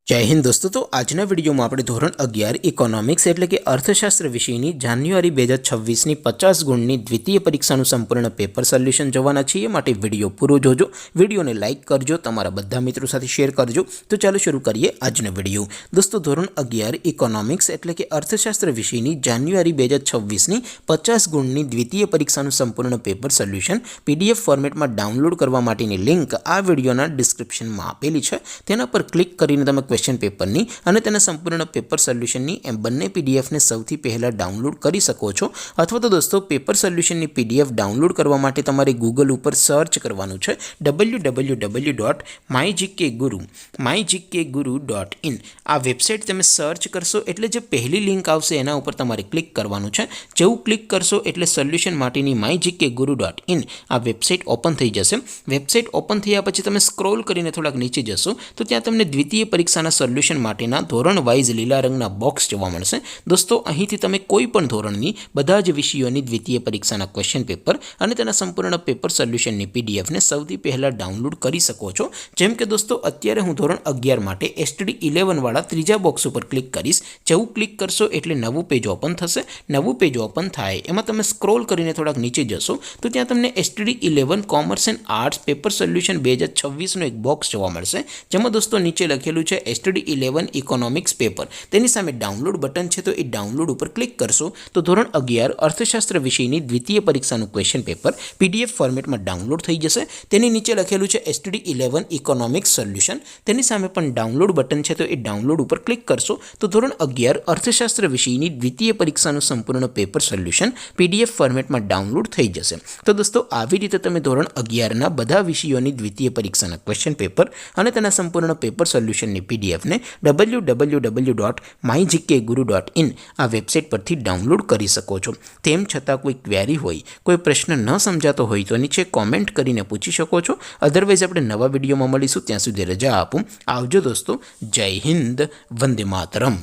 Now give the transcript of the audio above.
जय हिंद दोस्तों। तो आजना वीडियो में આપણે ધોરણ 11 ઇકોનોમિક્સ એટલે કે અર્થશાસ્ત્ર વિષયની જાન્યુઆરી 2026ની 50 ગુણની દ્વિતીય પરીક્ષાનું સંપૂર્ણ પેપર સોલ્યુશન જોવાના છીએ। માટે વિડિયો પૂરો જોજો, વિડિયોને લાઈક કરજો, તમારા બધા મિત્રો સાથે શેર કરજો। તો ચાલો શરૂ કરીએ આજનો વિડિયો। દોસ્તો ધોરણ 11 ઇકોનોમિક્સ એટલે કે અર્થશાસ્ત્ર વિષયની જાન્યુઆરી 2026ની 50 ગુણની દ્વિતીય પરીક્ષાનું સંપૂર્ણ પેપર સોલ્યુશન પીડીએફ ફોર્મેટમાં ડાઉનલોડ કરવા માટેની લિંક આ વિડિયોના ડિસ્ક્રિપ્શનમાં આપેલી છે। તેના પર ક્લિક કરીને તમે क्वेश्चन पेपर नी अने तेना संपूर्ण पेपर सोल्यूशन नी एम बंने पीडीएफ ने सौथी पहला डाउनलॉड करी सको छो। अथवा तो दोस्तों पेपर सोल्यूशन नी पीडीएफ डाउनलॉड करवा माटे तमारे गूगल पर सर्च करवानुं छे www.mygkguru.in। आ वेबसाइट तमे सर्च करशो एटले जे पहली लिंक आवशे एना उपर तमारे क्लिक करवानुं छे। जेवुं क्लिक करशो एटले सोल्यूशन माटेनी mygkguru.in आ वेबसाइट ओपन थई जशे। वेबसाइट ओपन थया पछी तमे स्क्रॉल करीने थोड़ाक नीचे जशो तो त्यां तमने द्वितीय परीक्षाना सोल्यूशन माटेना धोरण वाइज लीला रंगना बॉक्स जोवा मळशे। दोस्तों અહીંથી તમે કોઈ પણ ધોરણની બધા જ વિષયોની દ્વિતીય પરીક્ષાના ક્વેશ્ચન પેપર અને તેના સંપૂર્ણ પેપર સોલ્યુશનની પીડીએફ ને સૌથી પહેલા ડાઉનલોડ કરી શકો છો। જેમ કે દોસ્તો અત્યારે હું ધોરણ 11 માટે STD 11 વાળા ત્રીજા બોક્સ ઉપર ક્લિક કરીશ। જેવું ક્લિક કરશો એટલે નવું પેજ ઓપન થશે। નવું પેજ ઓપન થાય એમાં તમે સ્ક્રોલ કરીને થોડાક નીચે જશો તો ત્યાં તમને STD 11 commerce and arts paper solution 2026 નો એક બોક્સ જોવા મળશે। જેમાં દોસ્તો નીચે લખેલું છે STD 11 इकोनॉमिक्स पेपर। तेनी सामे डाउनलॉड बटन है तो ये डाउनलॉड पर क्लिक करशो तो धोरण 11 अर्थशास्त्र विषयनी द्वितीय परीक्षाનું क्वेश्चन पेपर पीडीएफ फॉर्मेट में डाउनलॉड थई जशे। तेनी नीचे लखेलू है STD 11 इकोनॉमिक्स सोल्यूशन। तेनी सामे पण डाउनलॉड बटन है तो ये डाउनलॉड पर क्लिक करशो तो धोरण 11 अर्थशास्त्र विषयनी द्वितीय परीक्षाનું संपूर्ण पेपर सोल्यूशन पीडीएफ फॉर्मेट में डाउनलॉड थई जशे। तो दोस्तों આવી રીતે તમે ધોરણ 11 ના બધા વિષયોની દ્વિતીય પરીક્ષાના ક્વેશ્ચન પેપર અને તેના સંપૂર્ણ પેપર સોલ્યુશનની પીડીએફ ને www.mygkguru.in आ वेबसाइट परथी डाउनलॉड करी सको छो। तेम छतां कोई क्वेरी होय, कोई प्रश्न न समजातो होय तो नीचे कॉमेंट करीने पूछी शको छो। अदरवाइज आपणे नवा विडियोमां मळीशुं, त्यां सुधी रजा आपो। आवजो दोस्तों। जय हिंद, वंदे मातरम।